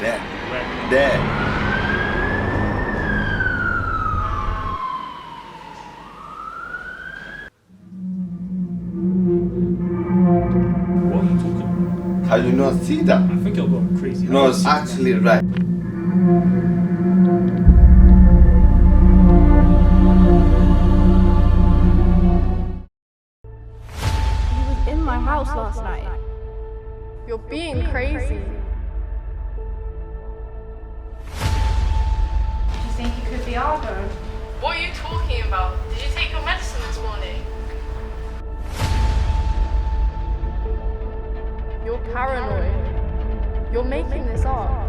There. Where? There. What are you talking about? Can you not see that? I think you're going crazy. No, it's actually right. He was in my house last night. You're being crazy. Do you think he could be Argo? What are you talking about? Did you take your medicine this morning? You're paranoid. You're making this up.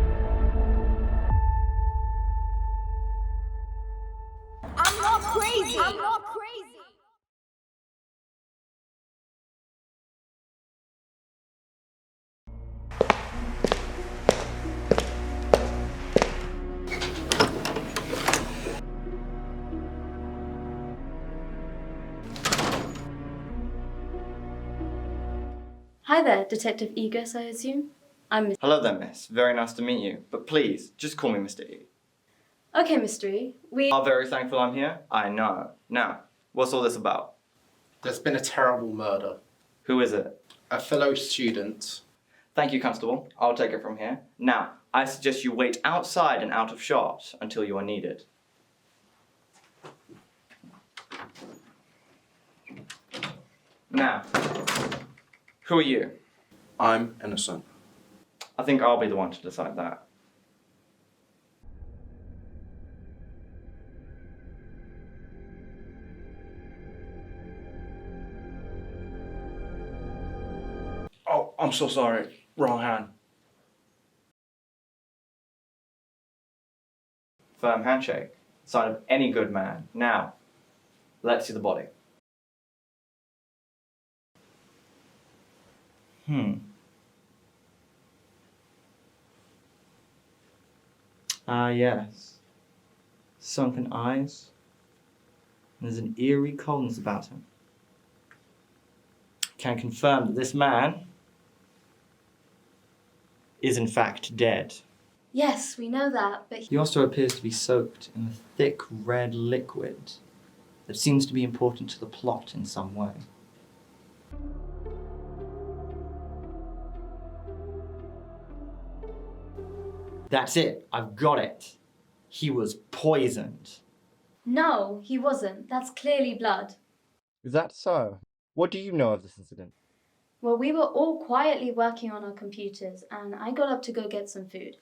I'm not crazy. I'm not crazy. Hi there, Detective Egus, I assume? I'm Miss... Hello there, miss. Very nice to meet you. But please, just call me Mr. E. Okay, Mr. E. We are very thankful I'm here. I know. Now, what's all this about? There's been a terrible murder. Who is it? A fellow student. Thank you, Constable. I'll take it from here. Now, I suggest you wait outside and out of shot until you are needed. Now, who are you? I'm innocent. I think I'll be the one to decide that. Oh, I'm so sorry. Wrong hand. Firm handshake. Sign of any good man. Now, let's see the body. Ah, yes. Sunken eyes. There's an eerie coldness about him. Can confirm that this man is in fact dead. Yes, we know that, but He also appears to be soaked in a thick red liquid that seems to be important to the plot in some way. That's it. I've got it. He was poisoned. no, he wasn't. That's clearly blood. Is that so? What do you know of this incident? Well, we were all quietly working on our computers, and I got up to go get some food.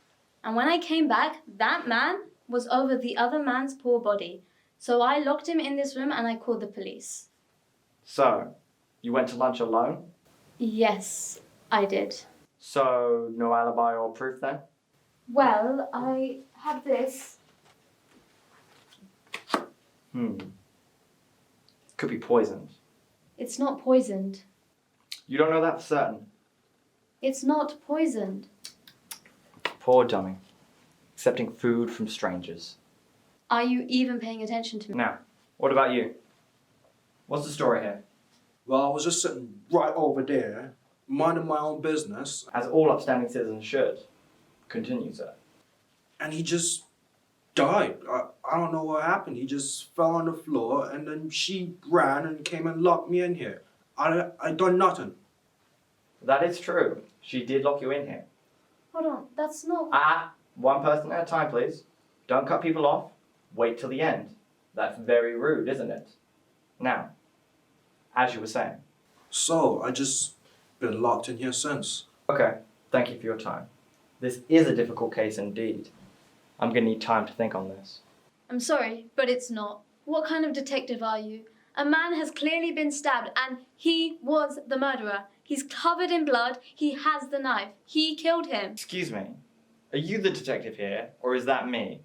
And when I came back, that man was over the other man's poor body. So I locked him in this room and I called the police. So, you went to lunch alone? Yes, I did. So, no alibi or proof then? Well, I had this. Could be poisoned. It's not poisoned. You don't know that for certain. It's not poisoned. Poor dummy. Accepting food from strangers. Are you even paying attention to me? Now, what about you? What's the story here? Well, I was just sitting right over there, minding my own business, As all upstanding citizens should. Continue, sir. and he just died. I don't know what happened. He just fell on the floor, and then she ran and came and locked me in here. I done nothing. That is true. She did lock you in here. Hold on, that's not... One person at a time, please. Don't cut people off. Wait till the end. That's very rude, isn't it? Now, as you were saying. So, I just been locked in here since. Okay, thank you for your time. This is a difficult case indeed. I'm going to need time to think on this. I'm sorry, but it's not. What kind of detective are you? A man has clearly been stabbed and he was the murderer. He's covered in blood. He has the knife. He killed him. Excuse me. Are you the detective here, or is that me?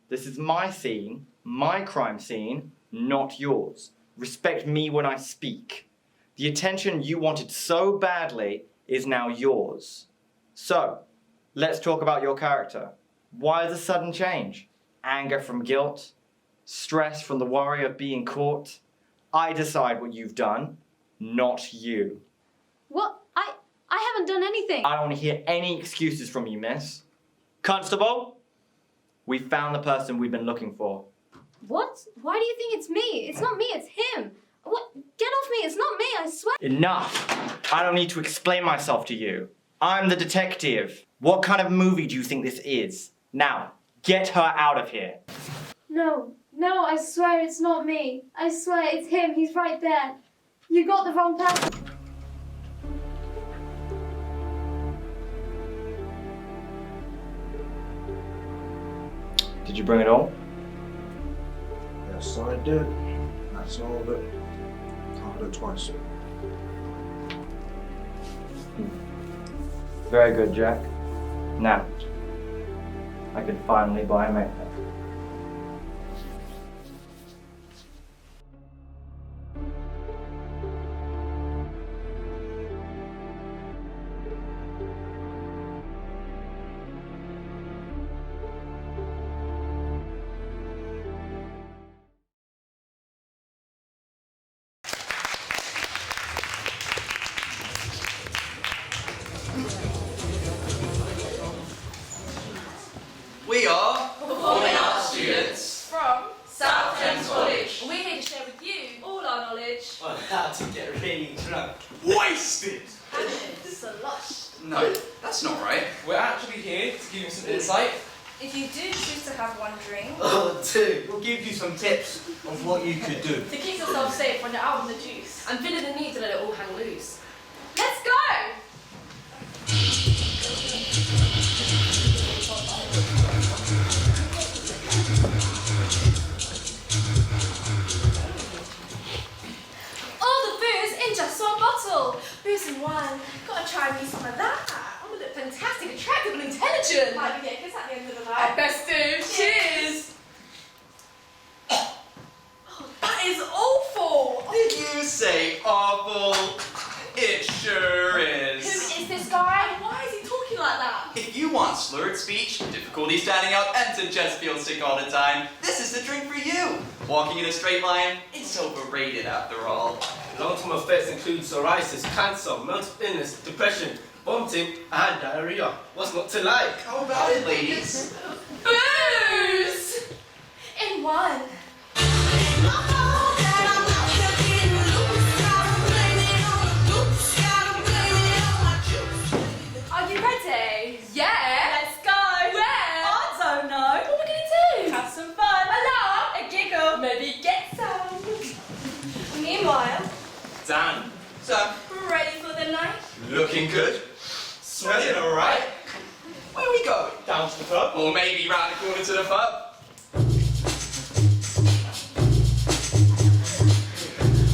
This is my scene, my crime scene, not yours. Respect me when I speak. The attention you wanted so badly is now yours. So, let's talk about your character. Why the sudden change? Anger from guilt? Stress from the worry of being caught? I decide what you've done, not you. What? I haven't done anything. I don't want to hear any excuses from you, miss. Constable, we found the person we've been looking for. What? Why do you think it's me? It's not me, it's him. What? Get off me, it's not me, I swear. Enough! I don't need to explain myself to you. I'm the detective. What kind of movie do you think this is? Now, get her out of here. No, I swear it's not me. I swear it's him, he's right there. You got the wrong person. Did you bring it all? Yes, I did. That's all of it. Counted it twice. Very good, Jack. Now, I can finally buy a makeup. We are performing arts students From South Thames College. We're here to share with you all our knowledge. On how to get really drunk. Wasted! Slush. No, that's not right. We're actually here to give you some insight. If you do choose to have one drink, Oh, dude, we'll give you some tips of what you could do. to keep yourself safe when you're out on the juice, and feeling the need to let it all hang loose. Let's go! All the booze in just one bottle. Booze in one. Gotta try me some of that. I'm gonna look fantastic, attractive, and intelligent. Might be get kiss at the end of the night. I best do. Cheers. Oh, that is awful. Did you say awful? It sure Who is. is this guy? Why is he talking like that? If you want slurred speech, difficulty standing up, and to just feel sick all the time, this is the drink for you. Walking in a straight line, it's overrated after all. Long-term effects include psoriasis, cancer, mental illness, depression, vomiting, and diarrhea. What's not to like? How about it, ladies? Booze! In one. Are you ready? Yeah. Let's go. Where? I don't know. What are we gonna do? Have some fun. A laugh. A giggle. Maybe get some. Meanwhile, Dan. Sam. ready for the night? Looking good. Smelling alright. Where are we going? Down to the club. Or maybe round the corner to the pub.